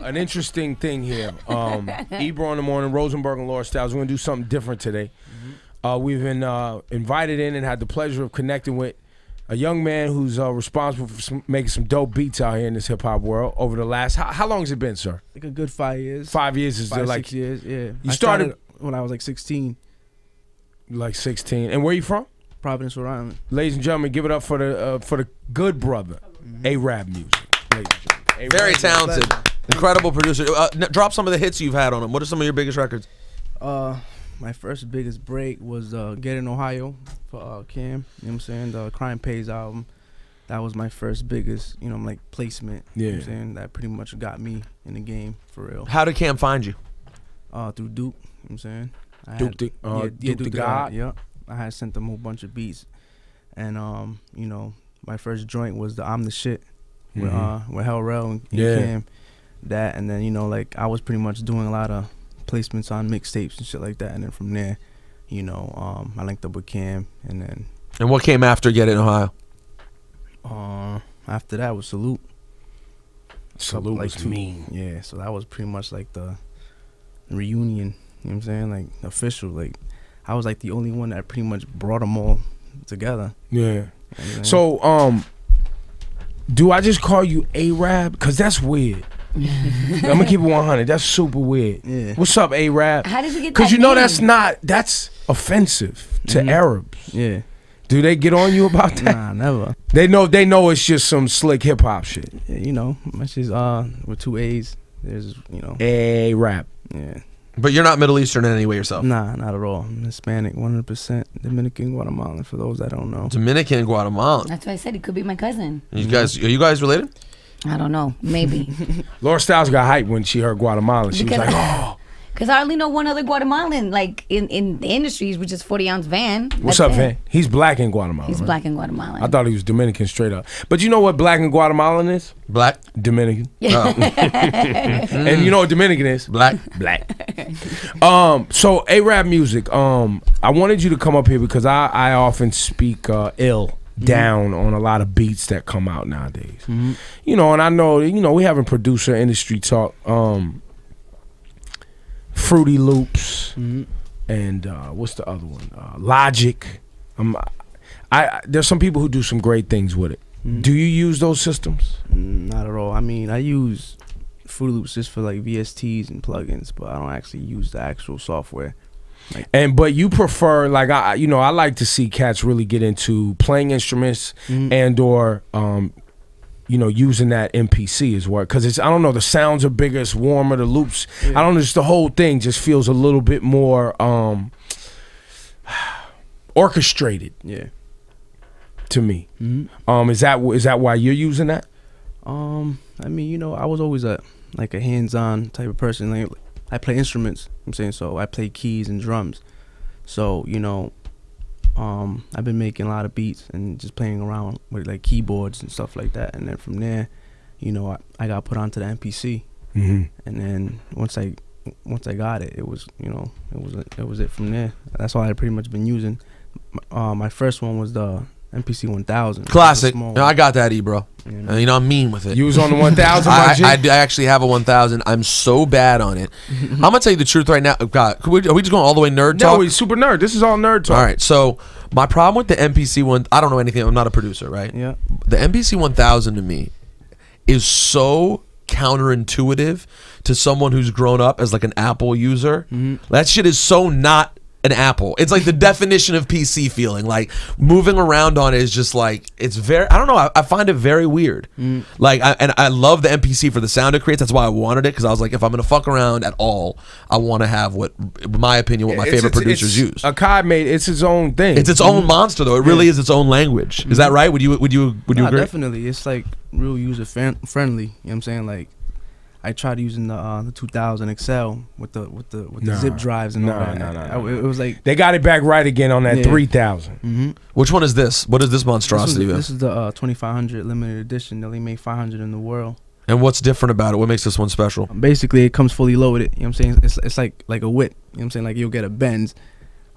an interesting thing here. Ebro in the morning, Rosenberg and Laura Styles. We're gonna do something different today. We've been invited in and had the pleasure of connecting with a young man who's responsible for making some dope beats out here in this hip hop world over the last. How long has it been, sir? Like a good 5 years. 5 years is like 6 years. Yeah. You started when I was like 16. Like 16. And where you from? Providence, Rhode Island. Ladies and gentlemen, give it up for the good brother, AraabMuzik. Ladies and gentlemen. Very talented, incredible producer. Drop some of the hits you've had on him. What are some of your biggest records? My first biggest break was Get in Ohio for Cam. You know what I'm saying? The Crime Pays album. That was my first biggest, like placement. Yeah. You know what I'm saying? That pretty much got me in the game for real. How did Cam find you? Through Duke. You know what I'm saying? Duke the God. Yeah. I had sent them a whole bunch of beats. And, my first joint was the I'm the Shit with Hell Rel and Cam. That, and then, I was pretty much doing a lot of placements on mixtapes and shit like that, and then from there, I linked up with Cam, and then. And what came after Get in Ohio? After that was Salute. Salute was mean. Yeah, so that was pretty much like the reunion. You know what I'm saying? Like official. Like I was like the only one that pretty much brought them all together. Yeah. So do I just call you Arab? Cause that's weird. I'm gonna keep it 100. That's super weird. Yeah. What's up, Arab? How did you get that? Because name? that's offensive to Arabs. Yeah. Do they get on you about that? Nah, never. They know it's just some slick hip hop shit. Yeah, my shit's with 2 A's. There's Arab. Yeah. But you're not Middle Eastern in any way yourself. Nah, not at all. I'm Hispanic, 100%. Dominican, Guatemalan. For those that don't know. Dominican, Guatemalan. That's why I said he could be my cousin. Are you guys related? I don't know. Maybe. Laura Styles got hyped when she heard Guatemalan. She was like, oh. Because I only know one other Guatemalan, like in the industries, which is 40 Ounce Van. What's up, Van? He's black in Guatemala. He's black in Guatemalan. I thought he was Dominican straight up. But you know what black in Guatemalan is? Black. Dominican. Oh. And you know what Dominican is? Black. So AraabMuzik, I wanted you to come up here because I often speak ill down on a lot of beats that come out nowadays. And I know, we having producer industry talk. Fruity Loops and what's the other one? Logic. There's some people who do some great things with it. Do you use those systems? Not at all. I mean, I use Fruity Loops just for like VSTs and plugins, but I don't actually use the actual software. But you prefer, like, I like to see cats really get into playing instruments and or using that MPC as well, because I don't know, the sounds are bigger, it's warmer, the loops, I don't know, just the whole thing just feels a little bit more orchestrated. Yeah. To me. Is that why you're using that? I mean, I was always a hands-on type of person. Like, I play instruments, I'm saying, so I play keys and drums. So, I've been making a lot of beats and just playing around with like keyboards and stuff like that, and then from there, I got put onto the MPC, and then once I got it, it was it from there. That's all I pretty much been using. My first one was the MPC 1000. Classic. I got that, Ebro. I'm mean with it. You was on the 1000. I actually have a 1000. I'm so bad on it. I'm gonna tell you the truth right now. God, are we just going all the way nerd talk? No, we super nerd. This is all nerd talk. All right. So my problem with the MPC one, I don't know anything. I'm not a producer, right? Yeah. The MPC 1000 to me is so counterintuitive to someone who's grown up as like an Apple user. That shit is so not an Apple. It's like the definition of PC feeling. Like moving around on it is just like, it's very, I don't know, I find it very weird. Like, I love the MPC for the sound it creates. That's why I wanted it, because I was like, if I'm gonna fuck around at all, I want to have what, in my opinion, what my favorite producers use. Akai made it's its own thing. It's its own monster though. It really is its own language. Is that right? Would you agree? Definitely. It's like real user friendly. You know what I'm saying? Like, I tried using the 2000 XL with the zip drives and all that. No. It was like they got it back right again on that 3000. Which one is this? What is this monstrosity? This is the 2500 limited edition. They only made 500 in the world. And what's different about it? What makes this one special? Basically, it comes fully loaded. You know what I'm saying? It's like a whip. You know what I'm saying? Like you'll get a Benz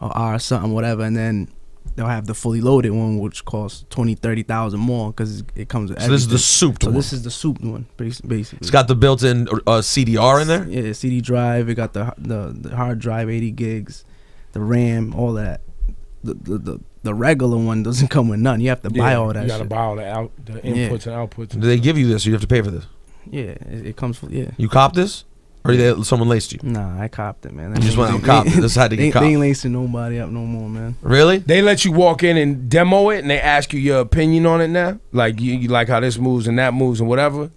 or R or something, whatever, and then they'll have the fully loaded one, which costs 20,000-30,000 more because it comes with So this is the everything. souped So one. this is the souped one, basically. It's got the built-in CDR in there. Yeah, CD drive. It got the hard drive, 80 gigs, the RAM, all that. The regular one doesn't come with none. You have to buy all that. You gotta shit. buy all the inputs and outputs. Do they give you this? Or you have to pay for this. Yeah, it comes with, yeah. You cop this, or someone laced you? Nah, I copped it, man. You just went out and copped it. This had to get They ain't copped. lacing nobody up no more, man. Really? They let you walk in and demo it, and they ask you your opinion on it now. Like you like how this moves and that moves and whatever.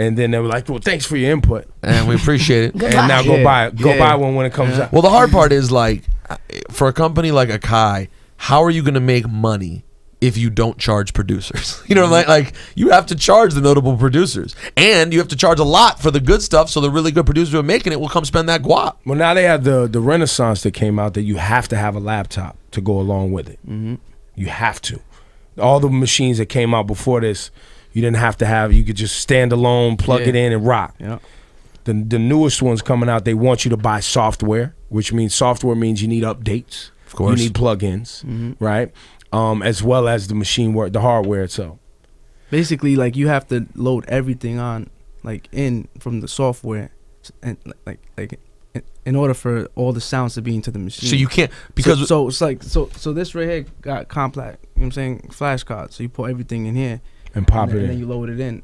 And then they were like, "Well, thanks for your input." And we appreciate it. Goodbye. And now go Yeah. buy it. Go Yeah. buy one when it comes out. Well, the hard part is like, for a company like Akai, how are you going to make money if you don't charge producers? You know, like you have to charge the notable producers, and you have to charge a lot for the good stuff. So the really good producers who are making it will come spend that guap. Well, now they have the Renaissance that came out that you have to have a laptop to go along with it. Mm-hmm. You have to. All the machines that came out before this, you didn't have to have. You could just stand alone, plug it in, and rock. Yeah. The newest ones coming out, they want you to buy software, which means software means you need updates. Of course. You need plugins, right? As well as the machine work, the hardware itself. Basically, like you have to load everything on, like in from the software, and like in order for all the sounds to be into the machine. So you can't because so it's like so this right here got compact. You know what I'm saying, flash card. So you put everything in here And pop and it then in. you load it in.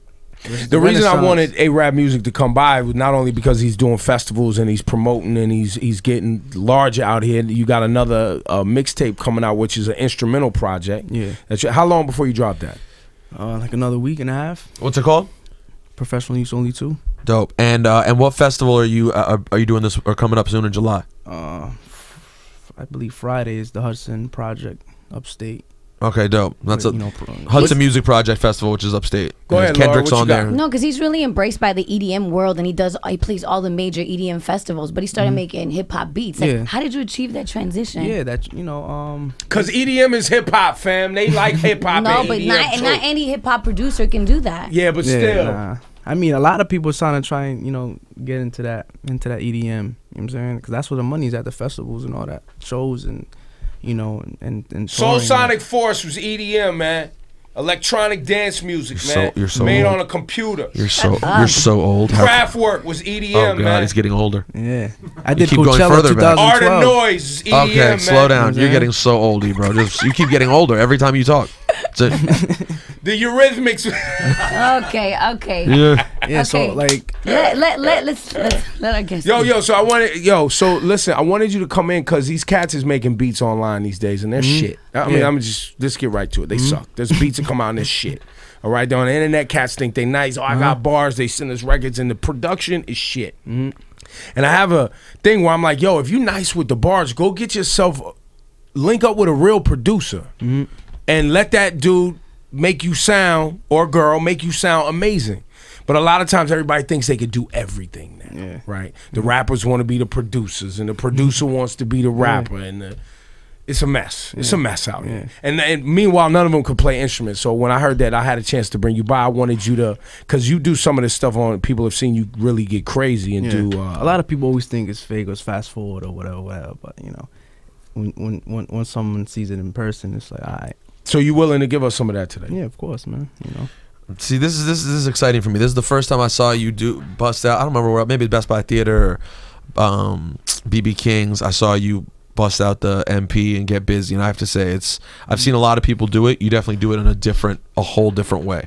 The reason I wanted AraabMuzik to come by was not only because he's doing festivals and he's promoting and he's getting larger out here. You got another mixtape coming out, which is an instrumental project. Yeah. How long before you drop that? Like another week and a half. what's it called? Professional use only 2. Dope. And what festival are you doing this or coming up soon in July? I believe Friday is the Hudson Project upstate. Okay, dope. That's a You know, Hudson Music Project Festival, which is upstate. Go ahead, Kendrick's Laura, what you on got? there. No, because he's really embraced by the EDM world, and he plays all the major EDM festivals. But he started making hip hop beats. Like, Yeah. how did you achieve that transition? Yeah, that you know. Because EDM is hip hop, fam. They like hip hop. No, and but EDM not too. any hip hop producer can do that. Yeah, but Yeah, still. nah. I mean, a lot of people are trying to try and get into that EDM. You know what I'm saying? Because that's where the money's at, the festivals and all that shows and and Soul touring. Sonic Force was EDM, man. Electronic dance music, man. You're so Made old. on a computer. You're so old. Kraftwerk was EDM, Oh god, man. he's getting older. Yeah, I did keep going Coachella further back. 2012. Art of Noise is EDM, Okay, man. slow down. You know You're what I'm getting so old, bro. You keep getting older every time you talk. That's it. The Eurythmics. Okay. Yeah. Yeah, so Okay. like Let's let our guest. So listen, I wanted you to come in because these cats is making beats online these days and they're shit. I mean, Yeah. let's get right to it. They suck. There's beats that come out and they're shit. All right, they're on the internet. Cats think they nice. Oh, I got bars. They send us records, and the production is shit. And I have a thing where I'm like, yo, if you nice with the bars, go get yourself, link up with a real producer, and let that dude make you sound, or girl make you sound amazing. But a lot of times everybody thinks they could do everything now, right? The rappers want to be the producers, and the producer wants to be the rapper, and it's a mess. It's a mess out here. And meanwhile, none of them could play instruments. So when I heard that I had a chance to bring you by, I wanted you to, because you do some of this stuff on, people have seen you really get crazy and do. a lot of people always think it's fake or it's fast forward or whatever. But when someone sees it in person, it's like, all right. So you willing to give us some of that today? Yeah, of course, man. See, this is exciting for me. This is the first time I saw you bust out. I don't remember where. Maybe Best Buy Theater or BB King's. I saw you bust out the MP and get busy. And I have to say, I've seen a lot of people do it. You definitely do it in a whole different way.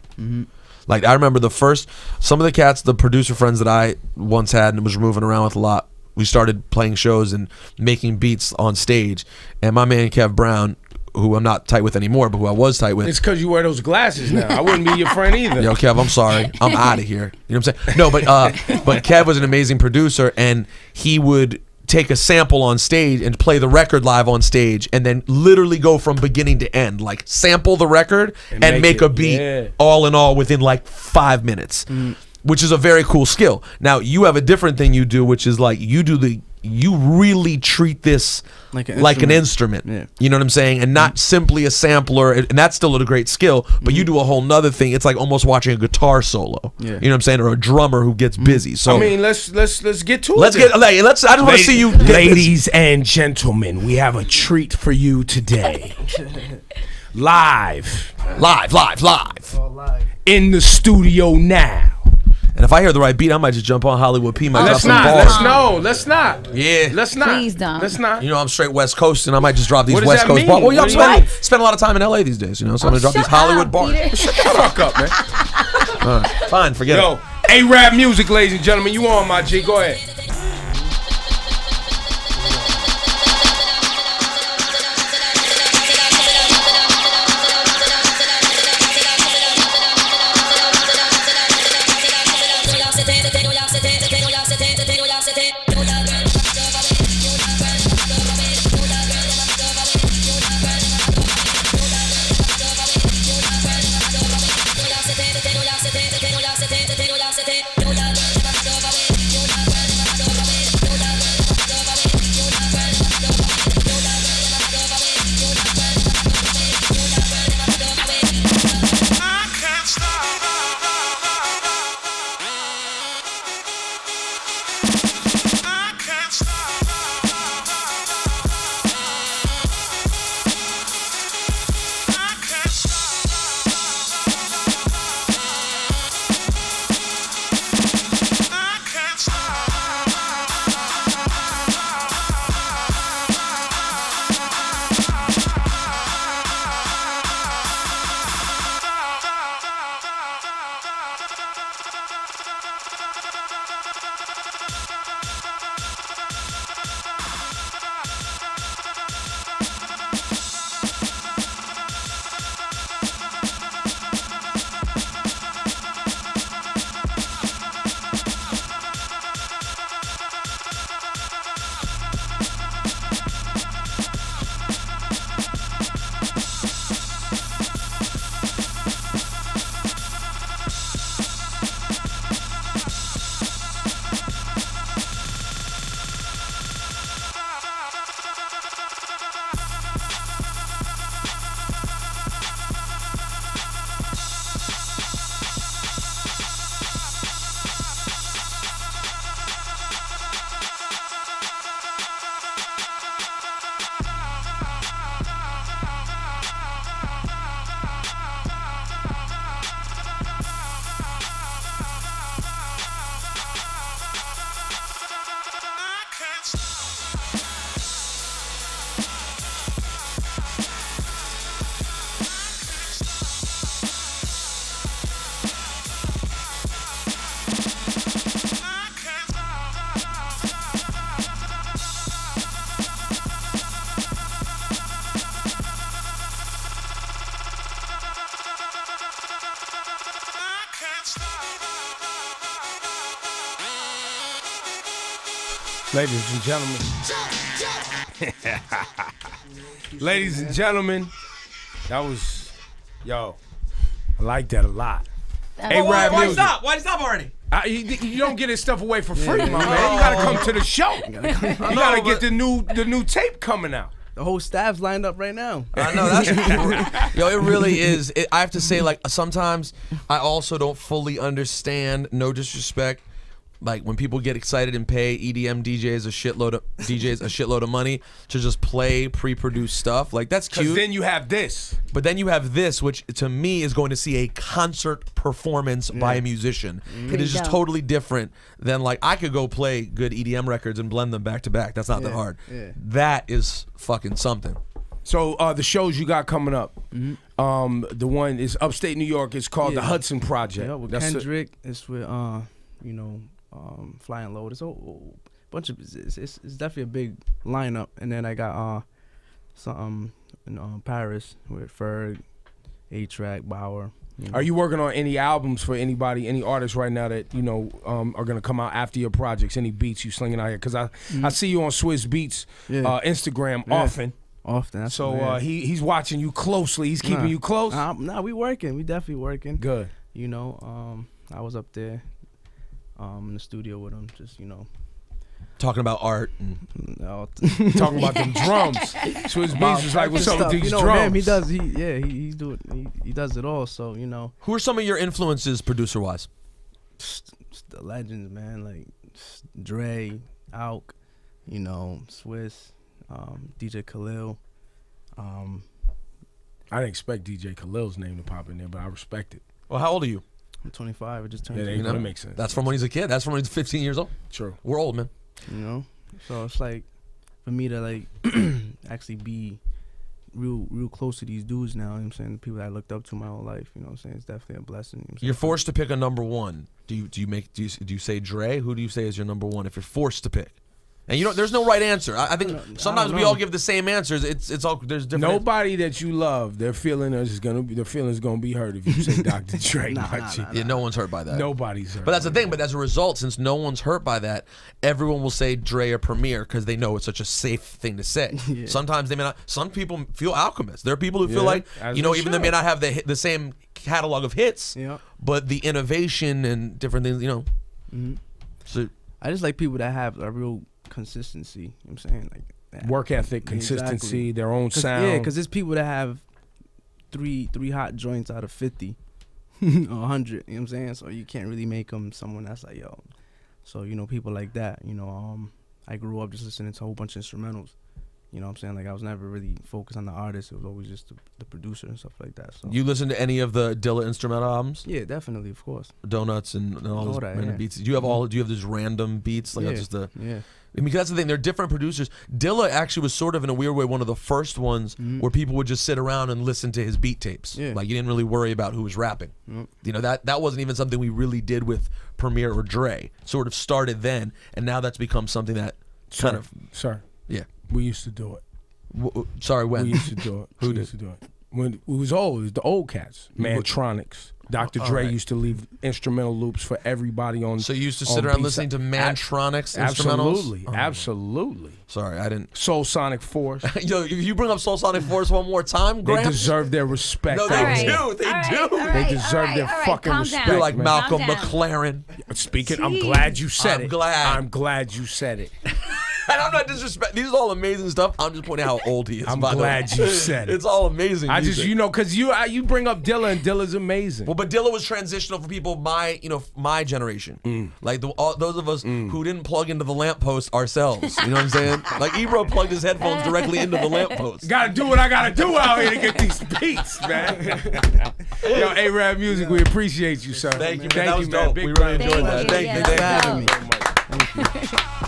Like I remember some of the cats, the producer friends that I once had and was moving around with a lot. We started playing shows and making beats on stage. And my man Kev Brown, who I'm not tight with anymore, but who I was tight with. It's because you wear those glasses now. I wouldn't be your friend either. Yo, Kev, I'm sorry. I'm out of here. You know what I'm saying? No, but Kev was an amazing producer, and he would take a sample on stage and play the record live on stage, and then literally go from beginning to end, like sample the record and make a beat all in all within like 5 minutes. Which is a very cool skill. Now, you have a different thing you do, which is like you do the you really treat this like an instrument. Yeah. You know what I'm saying? And not simply a sampler, and that's still a great skill, but you do a whole nother thing. It's like almost watching a guitar solo. Yeah. You know what I'm saying? Or a drummer who gets busy. So I mean, let's get to it. let's get I just want to see you get ladies and gentlemen, we have a treat for you today. Live in the studio now. And if I hear the right beat, I might just jump on Hollywood P. Might drop some bars. Let's not. Yeah. Let's not. Please don't. Let's not. You know, I'm straight West Coast, and I might just drop these What does West that Coast mean? bars. Well, yeah, What? spend a lot of time in LA these days, you know, so I'm gonna drop these shut Hollywood up, bars. Peter. Shut the fuck up, man. All right, fine, forget Yo, it. AraabMuzik, ladies and gentlemen. You on, my G. Go ahead. Ladies and gentlemen. Ladies and gentlemen, that was, yo, I like that a lot. Hey, Why AraabMuzik. stop? Why stop already? You don't get his stuff away for free, my man. You gotta come to the show. You gotta get the new tape coming out. The whole staff's lined up right now. I know, that's cool. Yo, it really is. I have to say, like, sometimes I also don't fully understand, no disrespect, like when people get excited and pay EDM DJs a shitload of money to just play pre-produced stuff. Like, that's cute. Because then you have this. But then you have this, which to me is going to see a concert performance by a musician. It is just totally different than, like, I could go play good EDM records and blend them back to back. That's not that hard. Yeah. That is fucking something. So the shows you got coming up, the one is upstate New York. It's called the Hudson Project. Yeah, with Kendrick. It's with you know, Flying Low. There's a whole bunch of it's definitely a big lineup. And then I got some in Paris with Ferg, A-Track, Bauer. You know. Are you working on any albums for anybody, any artists right now that you know are gonna come out after your projects? Any beats you slinging out here? Because I see you on Swiss Beats Instagram often. Often. So he's watching you closely. He's keeping you close. Nah, we working. We definitely working. Good. You know, I was up there in the studio with him, just, you know, talking about art. And No, Talking about them drums. Swizz Beatz was like, "What's up with these you know, drums?" Him, he does. He does it all. So you know, who are some of your influences, producer wise? the legends, man. Like Dre, Auk, you know, Swiss, DJ Khalil. I didn't expect DJ Khalil's name to pop in there, but I respect it. Well, how old are you? I'm 25. I just turned. Yeah, You that makes sense. That's from when he's a kid. That's from when he's 15 years old. True. We're old, man. know, so it's like for me to like actually be real close to these dudes now. You know what I'm saying, the people that I looked up to my whole life. You know what I'm saying, it's definitely a blessing. You know what I'm You're saying? forced to pick a number one. Do you say Dre? Who do you say is your number one if you're forced to pick? And you know, there's no right answer. I think sometimes we all give the same answers. It's all there's different. Nobody that you love, their feelings gonna be hurt if you say Dr. Dre. Yeah, no one's hurt by that. Nobody's hurt. But that's the thing. But as a result, since no one's hurt by that, everyone will say Dre or Premier because they know it's such a safe thing to say. Yeah. Sometimes they may not. Some people feel Alchemist. There are people who feel Yeah, like, as you know, they even they should. may not have the same catalog of hits, Yeah. but the innovation and different things, you know. Mm-hmm. So I just like people that have a real consistency. You know what I'm saying, like that. Work ethic, consistency, Exactly. their own 'Cause- sound. Yeah, because there's people that have three hot joints out of 50 or 100. You know what I'm saying? So you can't really make them someone that's like, yo. So you know, people like that. You know, I grew up just listening to a whole bunch of instrumentals. You know what I'm saying? Like I was never really focused on the artist. It was always just the producer and stuff like that. So you listen to any of the Dilla instrumental albums? yeah, definitely, of course. Donuts and all those All that, random yeah. beats. Do you have all? Do you have these random beats like yeah, just the? yeah. I mean, 'cause that's the thing. They're different producers. Dilla actually was sort of in a weird way one of the first ones where people would just sit around and listen to his beat tapes. Yeah. Like you didn't really worry about who was rapping. Yep. You know, that wasn't even something we really did with Premier or Dre. Sort of started then, and now that's become something that kind of Sir, yeah. we used to do it. Sorry, when We used to do it. Who we did? used to do it? When it was old, it was the old cats. Mantronics. Dr. Dre right. used to leave instrumental loops for everybody on. So you used to on sit around beats. listening to Mantronics instrumentals? Absolutely, Oh. absolutely. Sorry, I didn't. Soul Sonic Force. Yo, if you bring up Soul Sonic Force one more time, They Graham, deserve their respect. No, they All right. do. They All do. right, all They right, deserve all their right, all right. fucking Calm respect. down. you're like man. Malcolm Calm down. McLaren. Speaking, I'm Jeez. glad you said I'm it. glad. I'm glad you said it. And I'm not disrespecting. These are all amazing stuff. I'm just pointing out how old he is. I'm by the glad way. you said it. It's all amazing. I just, music. you know, because you bring up Dilla, and Dilla's amazing. Well, but Dilla was transitional for people my generation. Like those of us who didn't plug into the lamppost ourselves. You know what I'm saying? Like Ebro plugged his headphones directly into the lamppost. Gotta do what I gotta do out here to get these beats, man. Yo, AraabMuzik, we appreciate you, sir. Thank you, man. Thank That you, was man. dope. Big We really round of enjoyed applause. that. Thank Thank you. you. Yeah, Thank you. that's dope. Thank you.